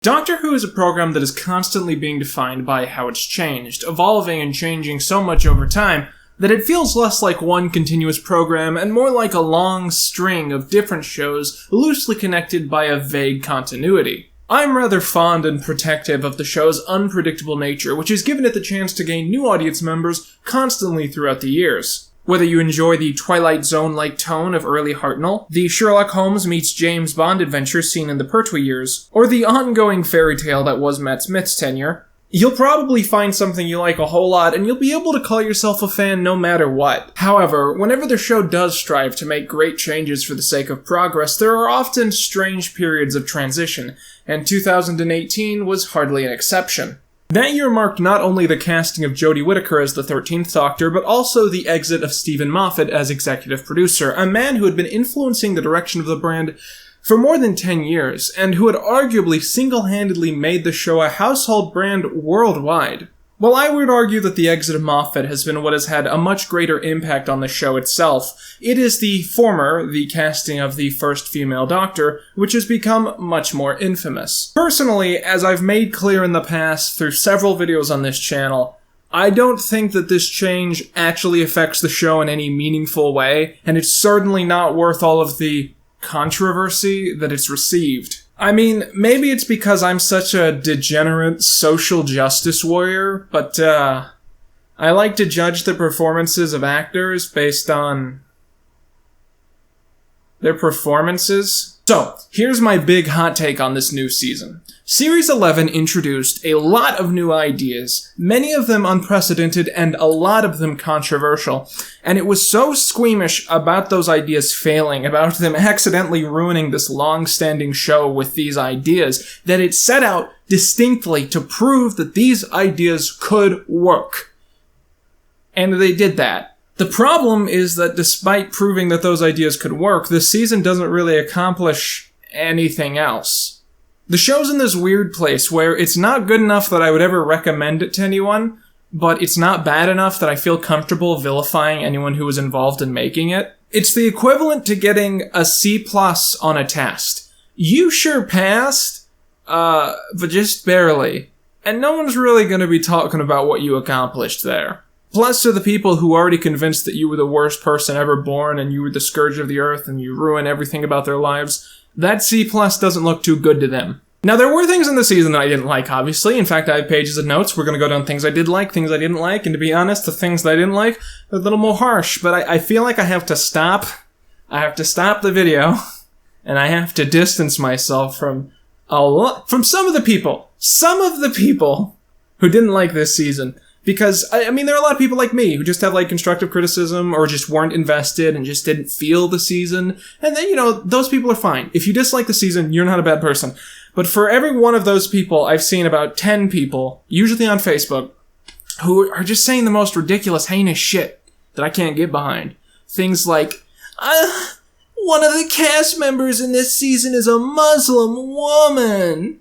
Doctor Who is a program that is constantly being defined by how it's changed, evolving and changing so much over time that it feels less like one continuous program and more like a long string of different shows loosely connected by a vague continuity. I'm rather fond and protective of the show's unpredictable nature, which has given it the chance to gain new audience members constantly throughout the years. Whether you enjoy the Twilight Zone-like tone of early Hartnell, the Sherlock Holmes meets James Bond adventures seen in the Pertwee years, or the ongoing fairy tale that was Matt Smith's tenure, you'll probably find something you like a whole lot, and you'll be able to call yourself a fan no matter what. However, whenever the show does strive to make great changes for the sake of progress, there are often strange periods of transition, and 2018 was hardly an exception. That year marked not only the casting of Jodie Whittaker as the 13th Doctor, but also the exit of Steven Moffat as executive producer, a man who had been influencing the direction of the brand for more than 10 years, and who had arguably single-handedly made the show a household brand worldwide. While I would argue that the exit of Moffat has been what has had a much greater impact on the show itself, it is the casting of the first female Doctor, which has become much more infamous. Personally, as I've made clear in the past through several videos on this channel, I don't think that this change actually affects the show in any meaningful way, and it's certainly not worth all of the controversy that it's received. I mean, maybe it's because I'm such a degenerate social justice warrior, but, I like to judge the performances of actors based on their performances. So, here's my big hot take on this new season. Series 11 introduced a lot of new ideas, many of them unprecedented and a lot of them controversial, and it was so squeamish about those ideas failing, about them accidentally ruining this long-standing show with these ideas, that it set out distinctly to prove that these ideas could work. And they did that. The problem is that despite proving that those ideas could work, the season doesn't really accomplish anything else. The show's in this weird place where it's not good enough that I would ever recommend it to anyone, but it's not bad enough that I feel comfortable vilifying anyone who was involved in making it. It's the equivalent to getting a C+ on a test. You sure passed, but just barely. And no one's really gonna be talking about what you accomplished there. Plus, to the people who are already convinced that you were the worst person ever born and you were the scourge of the earth and you ruin everything about their lives, that C+ doesn't look too good to them. Now, there were things in the season that I didn't like, obviously. In fact, I have pages of notes. We're going to go down things I did like, things I didn't like, and to be honest, the things that I didn't like are a little more harsh, but I feel like I have to stop. I have to stop the video, and I have to distance myself from some of the people who didn't like this season. Because, I mean, there are a lot of people like me who just have, like, constructive criticism or just weren't invested and just didn't feel the season. And then, those people are fine. If you dislike the season, you're not a bad person. But for every one of those people, I've seen about 10 people, usually on Facebook, who are just saying the most ridiculous, heinous shit that I can't get behind. Things like, one of the cast members in this season is a Muslim woman.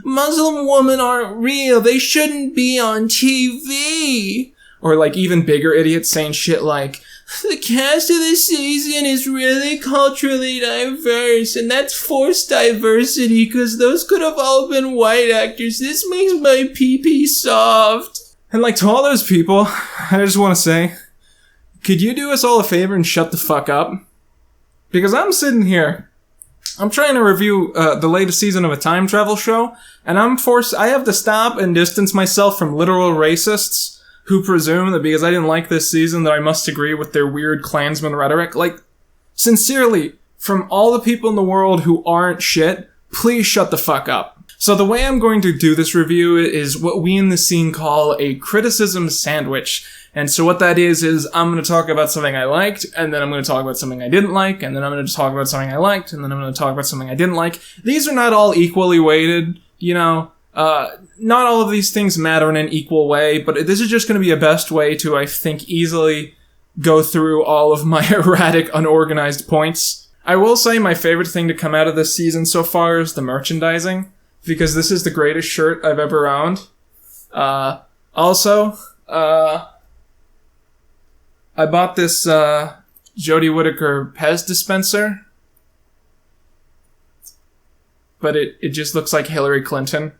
Muslim women aren't real. They shouldn't be on TV. Or, like, even bigger idiots saying shit like, the cast of this season is really culturally diverse, and that's forced diversity, because those could have all been white actors. This makes my pee-pee soft. And, like, to all those people, I just want to say, could you do us all a favor and shut the fuck up? Because I'm sitting here, I'm trying to review the latest season of a time travel show, and I have to stop and distance myself from literal racists who presume that because I didn't like this season that I must agree with their weird Klansman rhetoric. Like, sincerely, from all the people in the world who aren't shit, please shut the fuck up. So the way I'm going to do this review is what we in the scene call a criticism sandwich. And so what that is I'm going to talk about something I liked, and then I'm going to talk about something I didn't like, and then I'm going to talk about something I liked, and then I'm going to talk about something I didn't like. These are not all equally weighted, not all of these things matter in an equal way, but this is just going to be a best way to, I think, easily go through all of my erratic, unorganized points. I will say my favorite thing to come out of this season so far is the merchandising, because this is the greatest shirt I've ever owned. Also, I bought this Jodie Whittaker Pez dispenser. but it just looks like Hillary Clinton.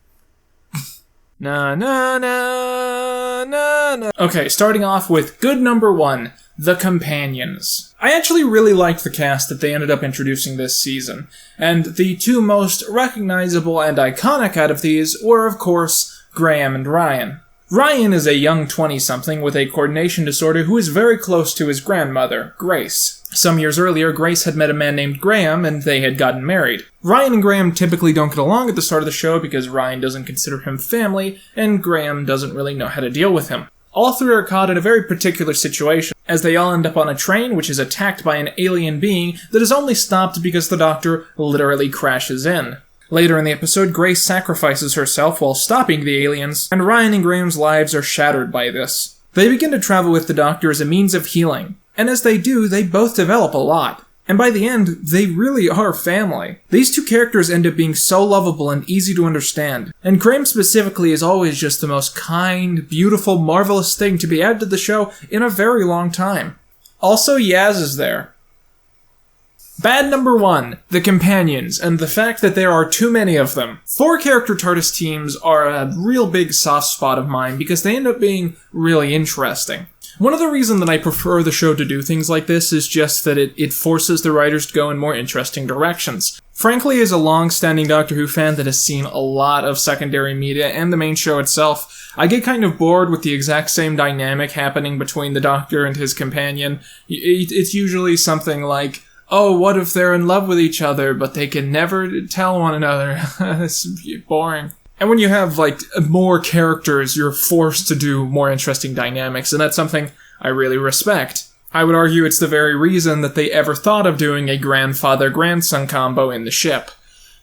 Na na na na na. Okay, starting off with good number 1, The Companions. I actually really liked the cast that they ended up introducing this season, and the two most recognizable and iconic out of these were, of course, Graham and Ryan. Ryan is a young 20-something with a coordination disorder who is very close to his grandmother, Grace. Some years earlier, Grace had met a man named Graham, and they had gotten married. Ryan and Graham typically don't get along at the start of the show because Ryan doesn't consider him family, and Graham doesn't really know how to deal with him. All three are caught in a very particular situation, as they all end up on a train which is attacked by an alien being that is only stopped because the Doctor literally crashes in. Later in the episode, Grace sacrifices herself while stopping the aliens, and Ryan and Graham's lives are shattered by this. They begin to travel with the Doctor as a means of healing, and as they do, they both develop a lot. And by the end, they really are family. These two characters end up being so lovable and easy to understand, and Graham specifically is always just the most kind, beautiful, marvelous thing to be added to the show in a very long time. Also, Yaz is there. Bad number 1, The Companions, and the fact that there are too many of them. 4-character TARDIS teams are a real big soft spot of mine because they end up being really interesting. One of the reasons that I prefer the show to do things like this is just that it forces the writers to go in more interesting directions. Frankly, as a long-standing Doctor Who fan that has seen a lot of secondary media and the main show itself, I get kind of bored with the exact same dynamic happening between the Doctor and his companion. It's usually something like, oh, what if they're in love with each other, but they can never tell one another? It's boring. And when you have, more characters, you're forced to do more interesting dynamics, and that's something I really respect. I would argue it's the very reason that they ever thought of doing a grandfather-grandson combo in the ship.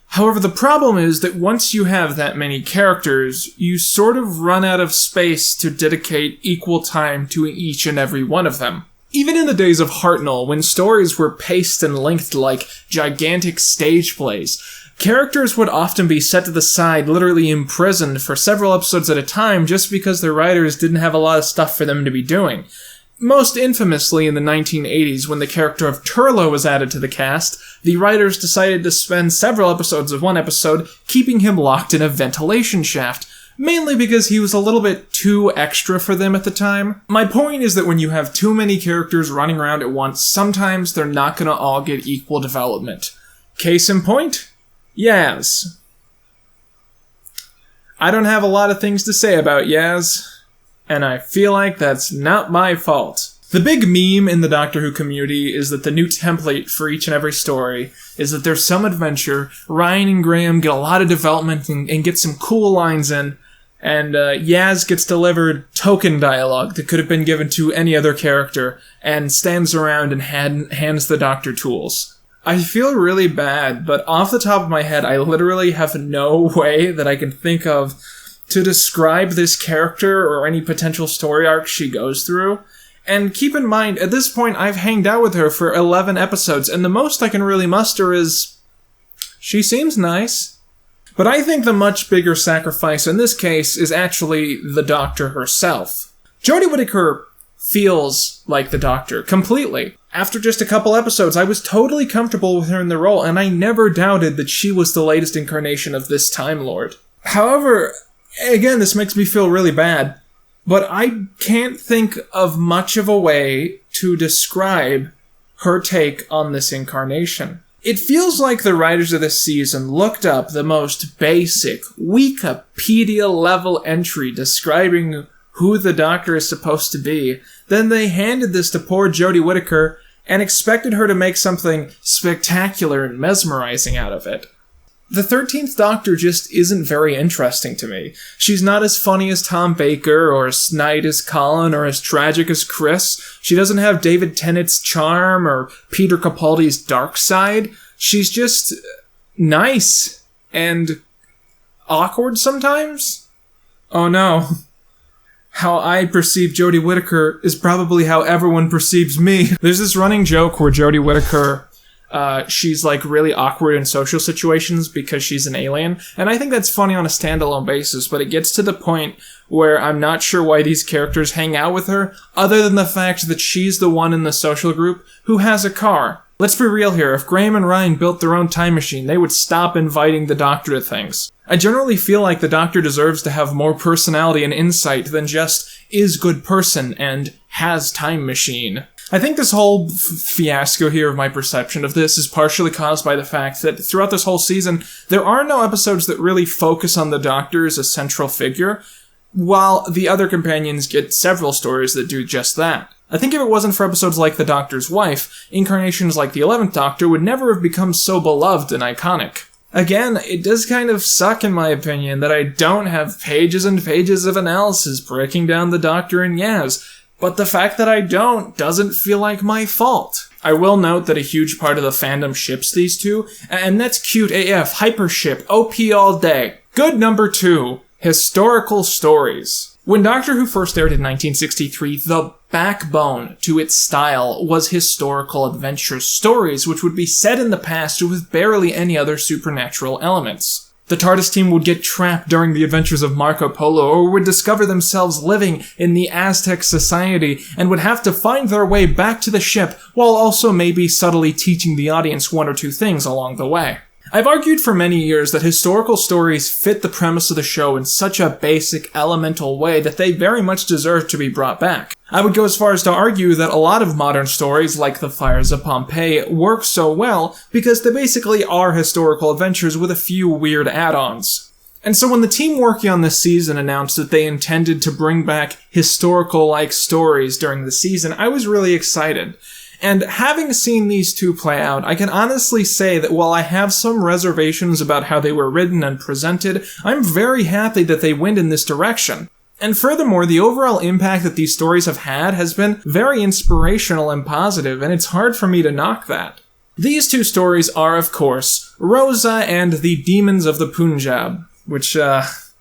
However, the problem is that once you have that many characters, you sort of run out of space to dedicate equal time to each and every one of them. Even in the days of Hartnell, when stories were paced and linked like gigantic stage plays, characters would often be set to the side, literally imprisoned for several episodes at a time just because their writers didn't have a lot of stuff for them to be doing. Most infamously in the 1980s, when the character of Turlough was added to the cast, the writers decided to spend several episodes of one episode keeping him locked in a ventilation shaft, mainly because he was a little bit too extra for them at the time. My point is that when you have too many characters running around at once, sometimes they're not gonna all get equal development. Case in point? Yaz. I don't have a lot of things to say about Yaz, and I feel like that's not my fault. The big meme in the Doctor Who community is that the new template for each and every story is that there's some adventure, Ryan and Graham get a lot of development and get some cool lines in, and Yaz gets delivered token dialogue that could have been given to any other character and stands around and hands the Doctor tools. I feel really bad, but off the top of my head, I literally have no way that I can think of to describe this character or any potential story arc she goes through. And keep in mind, at this point, I've hanged out with her for 11 episodes, and the most I can really muster is, she seems nice. But I think the much bigger sacrifice in this case is actually the Doctor herself. Jodie Whittaker feels like the Doctor, completely. After just a couple episodes, I was totally comfortable with her in the role, and I never doubted that she was the latest incarnation of this Time Lord. However, again, this makes me feel really bad, but I can't think of much of a way to describe her take on this incarnation. It feels like the writers of this season looked up the most basic, Wikipedia-level entry describing who the Doctor is supposed to be, then they handed this to poor Jodie Whittaker and expected her to make something spectacular and mesmerizing out of it. The 13th Doctor just isn't very interesting to me. She's not as funny as Tom Baker, or as snide as Colin, or as tragic as Chris. She doesn't have David Tennant's charm, or Peter Capaldi's dark side. She's just nice, and awkward sometimes? Oh no. How I perceive Jodie Whittaker is probably how everyone perceives me. There's this running joke where Jodie Whittaker, she's really awkward in social situations because she's an alien, and I think that's funny on a standalone basis, but it gets to the point where I'm not sure why these characters hang out with her, other than the fact that she's the one in the social group who has a car. Let's be real here, if Graham and Ryan built their own time machine, they would stop inviting the Doctor to things. I generally feel like the Doctor deserves to have more personality and insight than just is good person and has time machine. I think this whole fiasco here of my perception of this is partially caused by the fact that throughout this whole season, there are no episodes that really focus on the Doctor as a central figure, while the other companions get several stories that do just that. I think if it wasn't for episodes like The Doctor's Wife, incarnations like the 11th Doctor would never have become so beloved and iconic. Again, it does kind of suck in my opinion that I don't have pages and pages of analysis breaking down the Doctor and Yaz, but the fact that I don't doesn't feel like my fault. I will note that a huge part of the fandom ships these two, and that's cute AF, hypership, OP all day. Good number 2, historical stories. When Doctor Who first aired in 1963, the backbone to its style was historical adventure stories, which would be set in the past with barely any other supernatural elements. The TARDIS team would get trapped during the adventures of Marco Polo, or would discover themselves living in the Aztec society, and would have to find their way back to the ship, while also maybe subtly teaching the audience one or two things along the way. I've argued for many years that historical stories fit the premise of the show in such a basic, elemental way that they very much deserve to be brought back. I would go as far as to argue that a lot of modern stories, like the Fires of Pompeii, work so well because they basically are historical adventures with a few weird add-ons. And so when the team working on this season announced that they intended to bring back historical-like stories during the season, I was really excited. And having seen these two play out, I can honestly say that while I have some reservations about how they were written and presented, I'm very happy that they went in this direction. And furthermore, the overall impact that these stories have had has been very inspirational and positive, and it's hard for me to knock that. These two stories are, of course, Rosa and the Demons of the Punjab, which, that's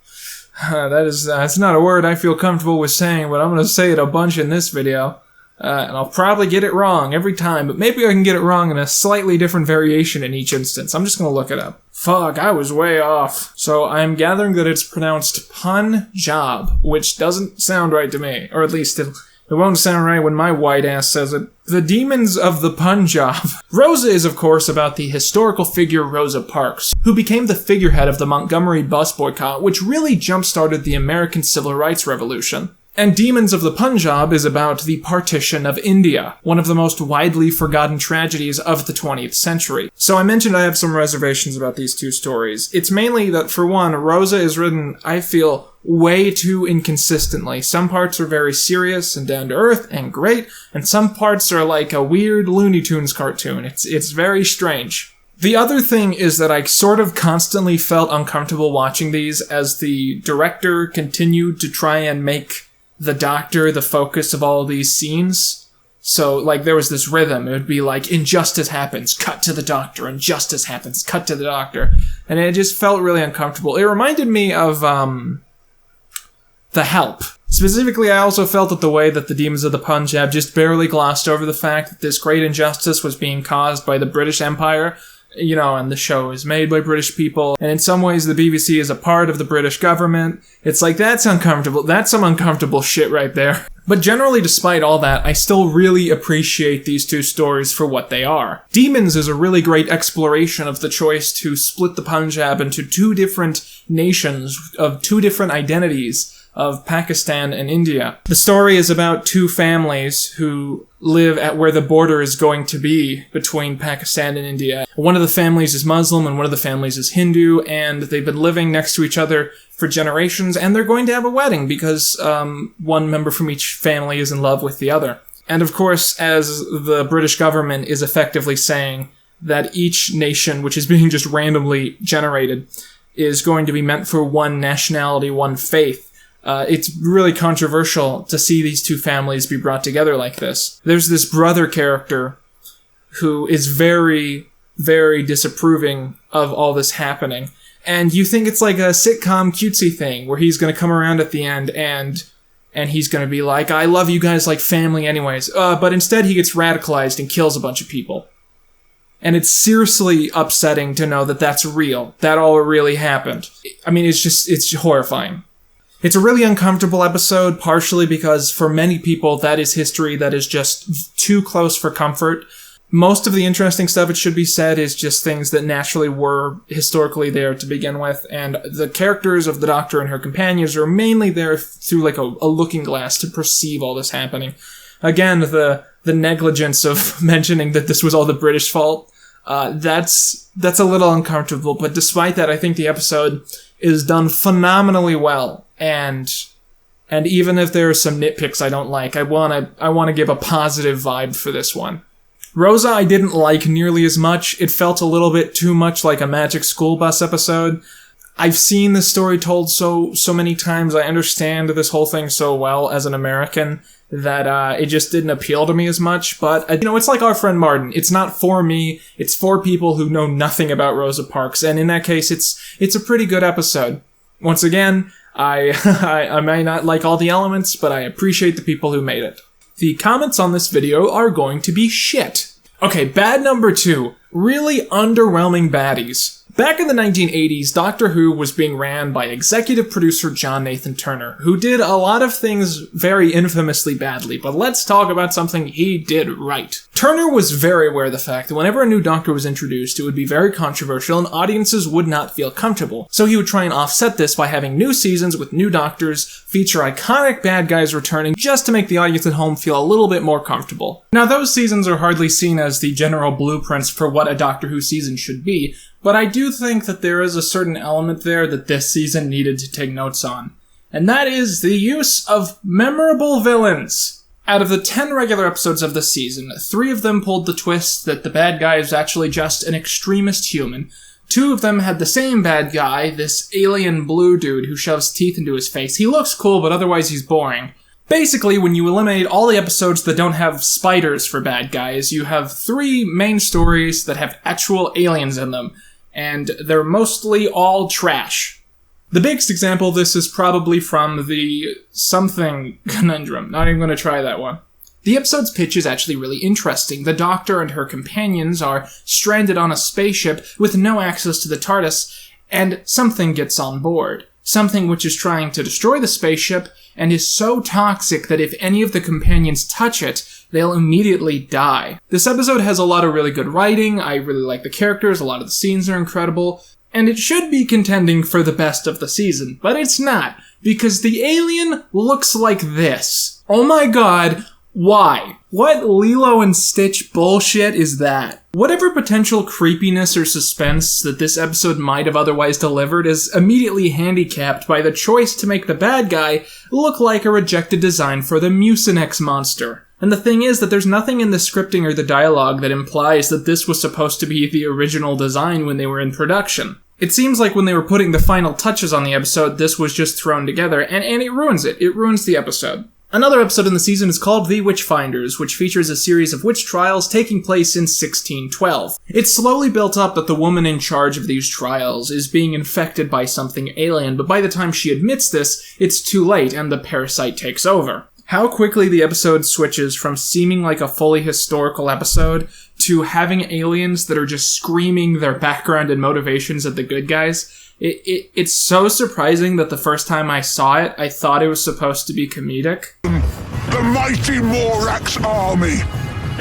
not a word I feel comfortable with saying, but I'm gonna say it a bunch in this video. And I'll probably get it wrong every time, but maybe I can get it wrong in a slightly different variation in each instance. I'm just gonna look it up. Fuck, I was way off. So I'm gathering that it's pronounced Punjab, which doesn't sound right to me. Or at least it won't sound right when my white ass says it. The Demons of the Punjab. Rosa is, of course, about the historical figure Rosa Parks, who became the figurehead of the Montgomery bus boycott, which really jump-started the American Civil Rights Revolution. And Demons of the Punjab is about the partition of India, one of the most widely forgotten tragedies of the 20th century. So I mentioned I have some reservations about these two stories. It's mainly that, for one, Rosa is written, I feel, way too inconsistently. Some parts are very serious and down-to-earth and great, and some parts are like a weird Looney Tunes cartoon. It's very strange. The other thing is that I sort of constantly felt uncomfortable watching these as the director continued to try and make the Doctor the focus of all of these scenes. So, like, there was this rhythm. It would be like, injustice happens, cut to the Doctor, injustice happens, cut to the Doctor. And it just felt really uncomfortable. It reminded me of, The Help. Specifically, I also felt that the way that the Demons of the Punjab just barely glossed over the fact that this great injustice was being caused by the British Empire. You know, and the show is made by British people, and in some ways the BBC is a part of the British government. It's like, that's uncomfortable. That's some uncomfortable shit right there. But generally, despite all that, I still really appreciate these two stories for what they are. Demons is a really great exploration of the choice to split the Punjab into two different nations of two different identities of Pakistan and India. The story is about two families who live at where the border is going to be between Pakistan and India. One of the families is Muslim and one of the families is Hindu, and they've been living next to each other for generations, and they're going to have a wedding because one member from each family is in love with the other. And of course, as the British government is effectively saying that each nation, which is being just randomly generated, is going to be meant for one nationality, one faith, it's really controversial to see these two families be brought together like this. There's this brother character who is very, very disapproving of all this happening. And you think it's like a sitcom cutesy thing where he's going to come around at the end and he's going to be like, I love you guys like family anyways. But instead he gets radicalized and kills a bunch of people. And it's seriously upsetting to know that that's real. That all really happened. I mean, it's horrifying. It's a really uncomfortable episode, partially because for many people that is history that is just too close for comfort. Most of the interesting stuff, it should be said, is just things that naturally were historically there to begin with, and the characters of the Doctor and her companions are mainly there through like a looking glass to perceive all this happening. Again, the negligence of mentioning that this was all the British fault, that's a little uncomfortable, but despite that, I think the episode is done phenomenally well, and even if there are some nitpicks I don't like, I want to give a positive vibe for this one. Rosa I didn't like nearly as much. It felt a little bit too much like a Magic School Bus episode. I've seen this story told so many times. I understand this whole thing so well as an American that it just didn't appeal to me as much. But, it's like our friend Martin. It's not for me. It's for people who know nothing about Rosa Parks. And in that case, it's a pretty good episode. Once again, I may not like all the elements, but I appreciate the people who made it. The comments on this video are going to be shit. Okay, bad number 2. Really underwhelming baddies. Back in the 1980s, Doctor Who was being ran by executive producer John Nathan Turner, who did a lot of things very infamously badly, but let's talk about something he did right. Turner was very aware of the fact that whenever a new Doctor was introduced, it would be very controversial and audiences would not feel comfortable. So he would try and offset this by having new seasons with new Doctors, feature iconic bad guys returning just to make the audience at home feel a little bit more comfortable. Now, those seasons are hardly seen as the general blueprints for what a Doctor Who season should be, but I do think that there is a certain element there that this season needed to take notes on. And that is the use of memorable villains. Out of the 10 regular episodes of the season, 3 of them pulled the twist that the bad guy is actually just an extremist human. 2 of them had the same bad guy, this alien blue dude who shoves teeth into his face. He looks cool, but otherwise he's boring. Basically, when you eliminate all the episodes that don't have spiders for bad guys, you have 3 main stories that have actual aliens in them, and they're mostly all trash. The biggest example of this is probably from the Something Conundrum. Not even going to try that one. The episode's pitch is actually really interesting. The Doctor and her companions are stranded on a spaceship with no access to the TARDIS, and something gets on board. Something which is trying to destroy the spaceship and is so toxic that if any of the companions touch it, they'll immediately die. This episode has a lot of really good writing, I really like the characters, a lot of the scenes are incredible, and it should be contending for the best of the season, but it's not, because the alien looks like this. Oh my god, why? What Lilo and Stitch bullshit is that? Whatever potential creepiness or suspense that this episode might have otherwise delivered is immediately handicapped by the choice to make the bad guy look like a rejected design for the Mucinex monster. And the thing is that there's nothing in the scripting or the dialogue that implies that this was supposed to be the original design when they were in production. It seems like when they were putting the final touches on the episode, this was just thrown together, and it ruins it. It ruins the episode. Another episode in the season is called The Witchfinders, which features a series of witch trials taking place in 1612. It's slowly built up that the woman in charge of these trials is being infected by something alien, but by the time she admits this, it's too late and the parasite takes over. How quickly the episode switches from seeming like a fully historical episode to having aliens that are just screaming their background and motivations at the good guys. It's so surprising that the first time I saw it, I thought it was supposed to be comedic. The mighty Morax army,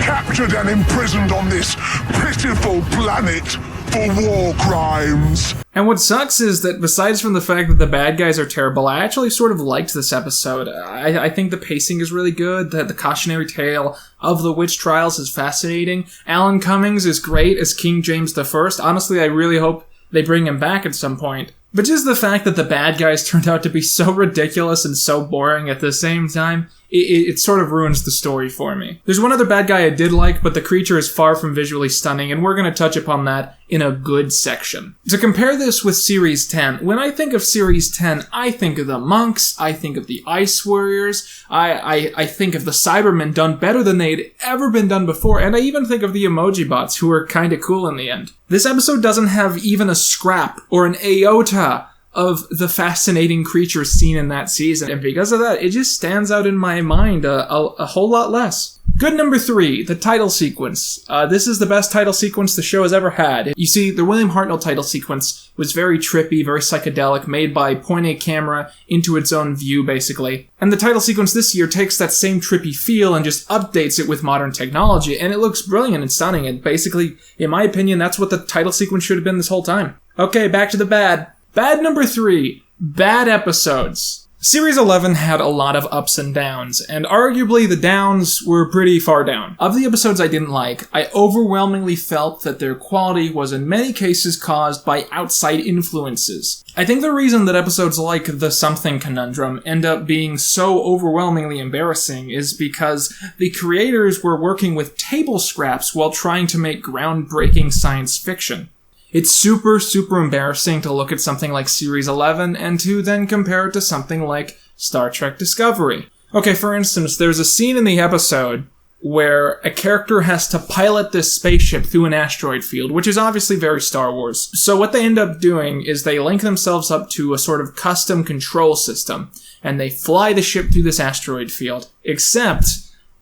captured and imprisoned on this pitiful planet for war crimes. And what sucks is that besides from the fact that the bad guys are terrible, I actually sort of liked this episode. I think the pacing is really good, that the cautionary tale of the witch trials is fascinating. Alan Cummings is great as King James I. Honestly, I really hope they bring him back at some point. But just the fact that the bad guys turned out to be so ridiculous and so boring at the same time, it sort of ruins the story for me. There's one other bad guy I did like, but the creature is far from visually stunning, and we're going to touch upon that in a good section. To compare this with Series 10, when I think of Series 10, I think of the monks, I think of the ice warriors, I think of the Cybermen done better than they'd ever been done before, and I even think of the emoji bots, who were kinda cool in the end. This episode doesn't have even a scrap or an iota of the fascinating creatures seen in that season, and because of that, it just stands out in my mind a whole lot less. Good number 3, the title sequence. This is the best title sequence the show has ever had. You see, the William Hartnell title sequence was very trippy, very psychedelic, made by pointing a camera into its own view, basically. And the title sequence this year takes that same trippy feel and just updates it with modern technology, and it looks brilliant and stunning, and basically, in my opinion, that's what the title sequence should have been this whole time. Okay, back to the bad. Bad number 3, bad episodes. Series 11 had a lot of ups and downs, and arguably the downs were pretty far down. Of the episodes I didn't like, I overwhelmingly felt that their quality was in many cases caused by outside influences. I think the reason that episodes like The Something Conundrum end up being so overwhelmingly embarrassing is because the creators were working with table scraps while trying to make groundbreaking science fiction. It's super, super embarrassing to look at something like Series 11 and to then compare it to something like Star Trek Discovery. Okay, for instance, there's a scene in the episode where a character has to pilot this spaceship through an asteroid field, which is obviously very Star Wars. So what they end up doing is they link themselves up to a sort of custom control system, and they fly the ship through this asteroid field, except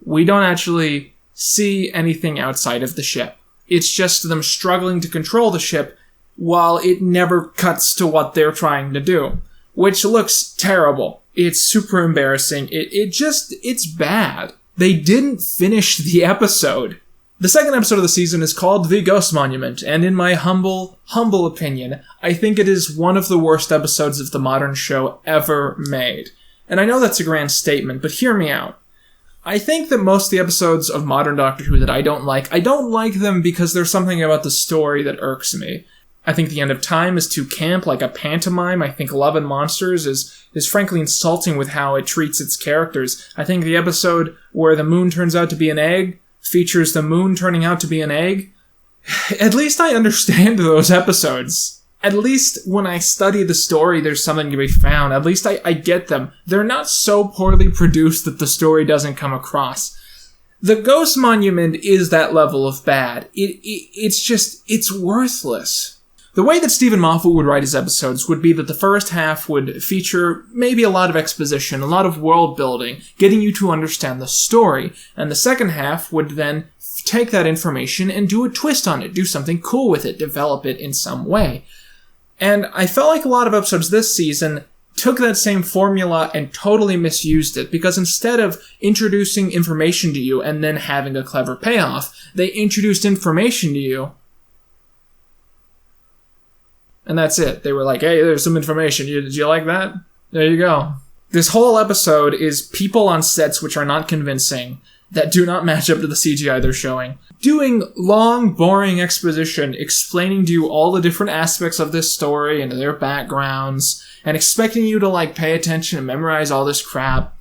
we don't actually see anything outside of the ship. It's just them struggling to control the ship while it never cuts to what they're trying to do, which looks terrible. It's super embarrassing. It's bad. They didn't finish the episode. The second episode of the season is called The Ghost Monument, and in my humble opinion, I think it is one of the worst episodes of the modern show ever made. And I know that's a grand statement, but hear me out. I think that most of the episodes of modern Doctor Who that I don't like them because there's something about the story that irks me. I think The End of Time is too camp, like a pantomime. I think Love and Monsters is frankly insulting with how it treats its characters. I think the episode where the moon turns out to be an egg features the moon turning out to be an egg. At least I understand those episodes. At least when I study the story, there's something to be found. At least I get them. They're not so poorly produced that the story doesn't come across. The Ghost Monument is that level of bad. It's worthless. The way that Steven Moffat would write his episodes would be that the first half would feature maybe a lot of exposition, a lot of world building, getting you to understand the story, and the second half would then take that information and do a twist on it, do something cool with it, develop it in some way. And I felt like a lot of episodes this season took that same formula and totally misused it, because instead of introducing information to you and then having a clever payoff, they introduced information to you, and that's it. They were like, hey, there's some information. Did you like that? There you go. This whole episode is people on sets which are not convincing, that do not match up to the CGI they're showing, doing long, boring exposition, explaining to you all the different aspects of this story and their backgrounds, and expecting you to, pay attention and memorize all this crap.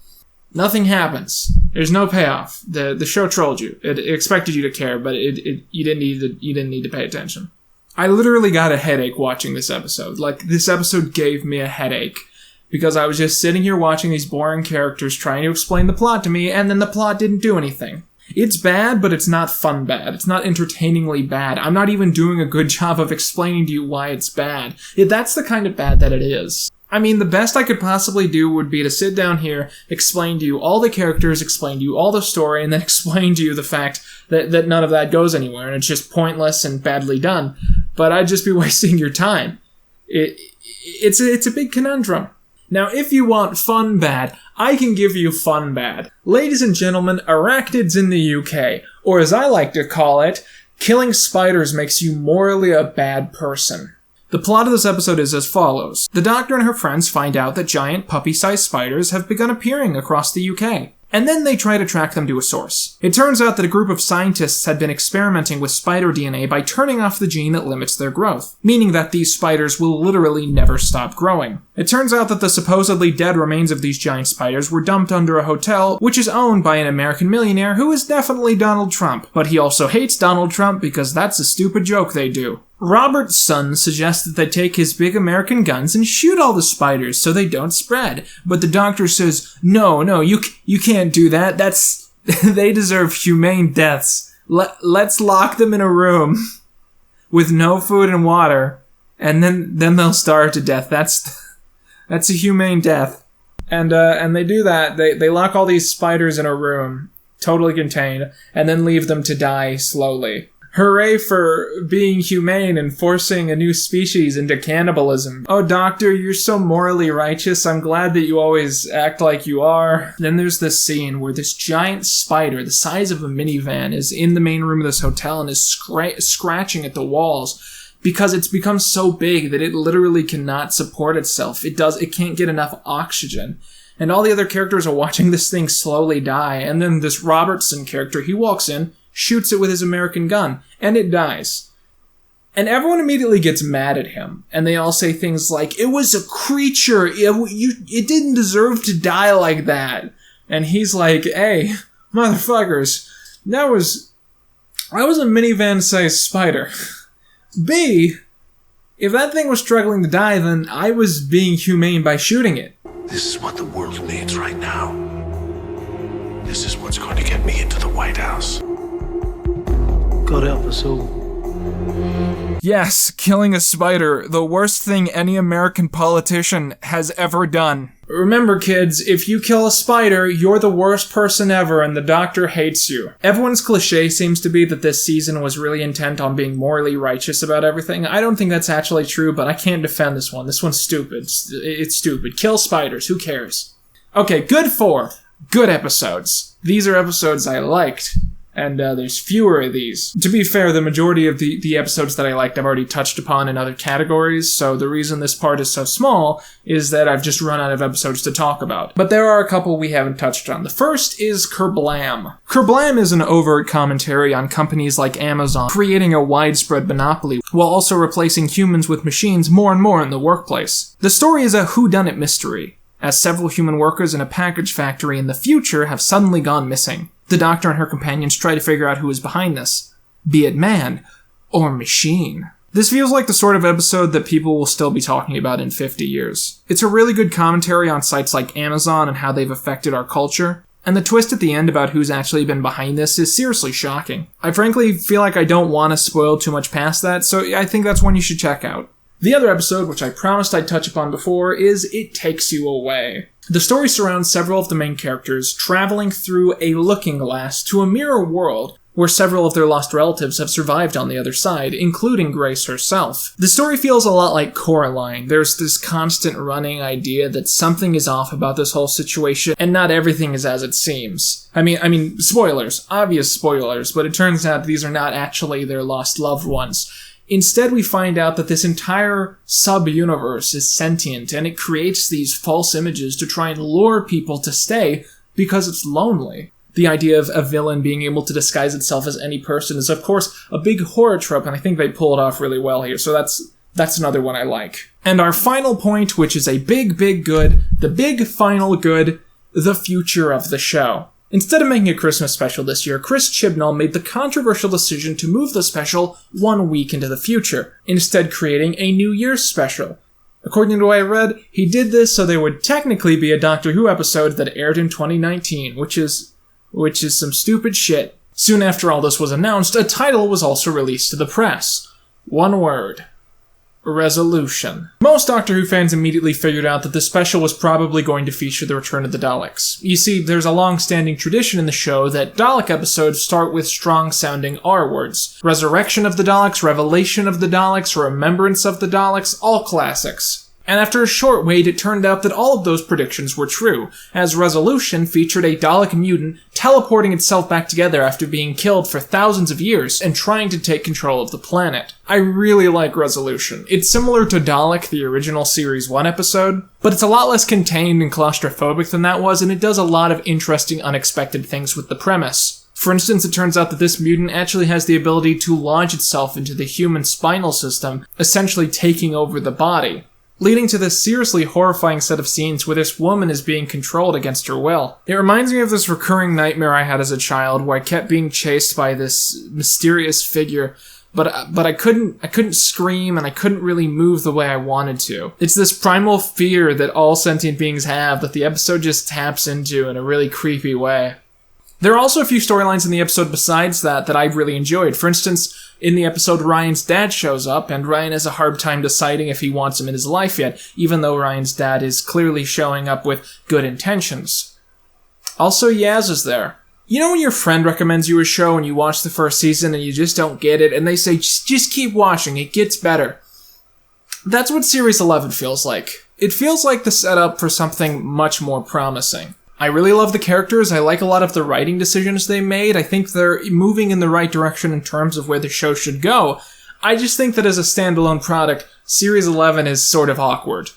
Nothing happens. There's no payoff. The show trolled you. It expected you to care, but you didn't need to pay attention. I literally got a headache watching this episode. This episode gave me a headache, because I was just sitting here watching these boring characters trying to explain the plot to me, and then the plot didn't do anything. It's bad, but it's not fun bad. It's not entertainingly bad. I'm not even doing a good job of explaining to you why it's bad. That's the kind of bad that it is. I mean, the best I could possibly do would be to sit down here, explain to you all the characters, explain to you all the story, and then explain to you the fact that none of that goes anywhere, and it's just pointless and badly done. But I'd just be wasting your time. It's a big conundrum. Now, if you want fun bad, I can give you fun bad. Ladies and gentlemen, arachnids in the UK, or as I like to call it, killing spiders makes you morally a bad person. The plot of this episode is as follows. The Doctor and her friends find out that giant puppy-sized spiders have begun appearing across the UK, and then they try to track them to a source. It turns out that a group of scientists had been experimenting with spider DNA by turning off the gene that limits their growth, meaning that these spiders will literally never stop growing. It turns out that the supposedly dead remains of these giant spiders were dumped under a hotel, which is owned by an American millionaire who is definitely Donald Trump, but he also hates Donald Trump because that's a stupid joke they do. Robert's son suggests that they take his big American guns and shoot all the spiders so they don't spread. But the Doctor says, no, you can't do that. They deserve humane deaths. Let's lock them in a room with no food and water, and then they'll starve to death. That's a humane death. And they do that. They lock all these spiders in a room, totally contained, and then leave them to die slowly. Hooray for being humane and forcing a new species into cannibalism. Oh, Doctor, you're so morally righteous. I'm glad that you always act like you are. Then there's this scene where this giant spider, the size of a minivan, is in the main room of this hotel and is scratching at the walls because it's become so big that it literally cannot support itself. It can't get enough oxygen. And all the other characters are watching this thing slowly die. And then this Robertson character, he walks in, shoots it with his American gun, and it dies. And everyone immediately gets mad at him, and they all say things like, it was a creature, it didn't deserve to die like that. And he's like, hey, motherfuckers, that was a minivan-sized spider. B, if that thing was struggling to die, then I was being humane by shooting it. This is what the world needs right now. This is what's going to get me into the White House. God help us all. Yes, killing a spider, the worst thing any American politician has ever done. Remember, kids, if you kill a spider, you're the worst person ever and the Doctor hates you. Everyone's cliche seems to be that this season was really intent on being morally righteous about everything. I don't think that's actually true, but I can't defend this one. This one's stupid. It's stupid. Kill spiders, who cares? Okay, good 4. Good episodes. These are episodes I liked. And there's fewer of these. To be fair, the majority of the episodes that I liked I've already touched upon in other categories, so the reason this part is so small is that I've just run out of episodes to talk about. But there are a couple we haven't touched on. The first is Kerb Lam. Kerb Lam is an overt commentary on companies like Amazon creating a widespread monopoly while also replacing humans with machines more and more in the workplace. The story is a whodunit mystery, as several human workers in a package factory in the future have suddenly gone missing. The Doctor and her companions try to figure out who is behind this, be it man or machine. This feels like the sort of episode that people will still be talking about in 50 years. It's a really good commentary on sites like Amazon and how they've affected our culture, and the twist at the end about who's actually been behind this is seriously shocking. I frankly feel like I don't want to spoil too much past that, so I think that's one you should check out. The other episode, which I promised I'd touch upon before, is It Takes You Away. The story surrounds several of the main characters traveling through a looking glass to a mirror world where several of their lost relatives have survived on the other side, including Grace herself. The story feels a lot like Coraline. There's this constant running idea that something is off about this whole situation, and not everything is as it seems. I mean, spoilers, obvious spoilers, but it turns out these are not actually their lost loved ones. Instead, we find out that this entire sub-universe is sentient, and it creates these false images to try and lure people to stay because it's lonely. The idea of a villain being able to disguise itself as any person is, of course, a big horror trope, and I think they pull it off really well here, so that's another one I like. And our final point, which is a big, big good, the big final good, the future of the show. Instead of making a Christmas special this year, Chris Chibnall made the controversial decision to move the special 1 week into the future, instead creating a New Year's special. According to what I read, he did this so there would technically be a Doctor Who episode that aired in 2019, which is some stupid shit. Soon after all this was announced, a title was also released to the press. One word. Resolution. Most Doctor Who fans immediately figured out that the special was probably going to feature the return of the Daleks. You see, there's a long-standing tradition in the show that Dalek episodes start with strong-sounding R words. Resurrection of the Daleks, Revelation of the Daleks, Remembrance of the Daleks, all classics. And after a short wait, it turned out that all of those predictions were true, as Resolution featured a Dalek mutant teleporting itself back together after being killed for thousands of years and trying to take control of the planet. I really like Resolution. It's similar to Dalek, the original Series 1 episode, but it's a lot less contained and claustrophobic than that was, and it does a lot of interesting, unexpected things with the premise. For instance, it turns out that this mutant actually has the ability to lodge itself into the human spinal system, essentially taking over the body, leading to this seriously horrifying set of scenes where this woman is being controlled against her will. It reminds me of this recurring nightmare I had as a child where I kept being chased by this mysterious figure, but I couldn't scream and I couldn't really move the way I wanted to. It's this primal fear that all sentient beings have that the episode just taps into in a really creepy way. There are also a few storylines in the episode besides that I really enjoyed. For instance, in the episode, Ryan's dad shows up, and Ryan has a hard time deciding if he wants him in his life yet, even though Ryan's dad is clearly showing up with good intentions. Also, Yaz is there. You know when your friend recommends you a show and you watch the first season and you just don't get it, and they say, just keep watching, it gets better. That's what Series 11 feels like. It feels like the setup for something much more promising. I really love the characters. I like a lot of the writing decisions they made. I think they're moving in the right direction in terms of where the show should go. I just think that as a standalone product, Series 11 is sort of awkward.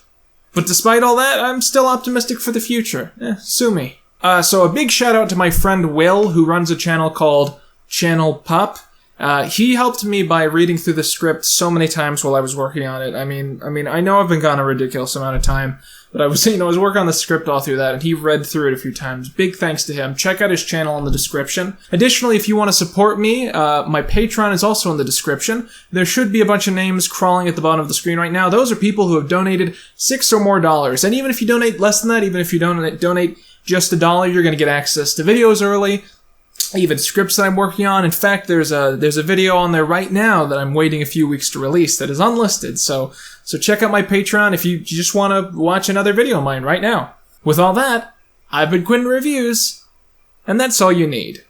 But despite all that, I'm still optimistic for the future. Sue me. So a big shout out to my friend Will, who runs a channel called Channel Pup. He helped me by reading through the script so many times while I was working on it. I mean, I know I've been gone a ridiculous amount of time, but I was working on the script all through that, and he read through it a few times. Big thanks to him. Check out his channel in the description. Additionally, if you want to support me, my Patreon is also in the description. There should be a bunch of names crawling at the bottom of the screen right now. Those are people who have donated $6 or more. And even if you donate less than that, even if you donate just $1, you're going to get access to videos early, even scripts that I'm working on. In fact, there's a video on there right now that I'm waiting a few weeks to release that is unlisted. So check out my Patreon if you just want to watch another video of mine right now. With all that, I've been Quinton Reviews, and that's all you need.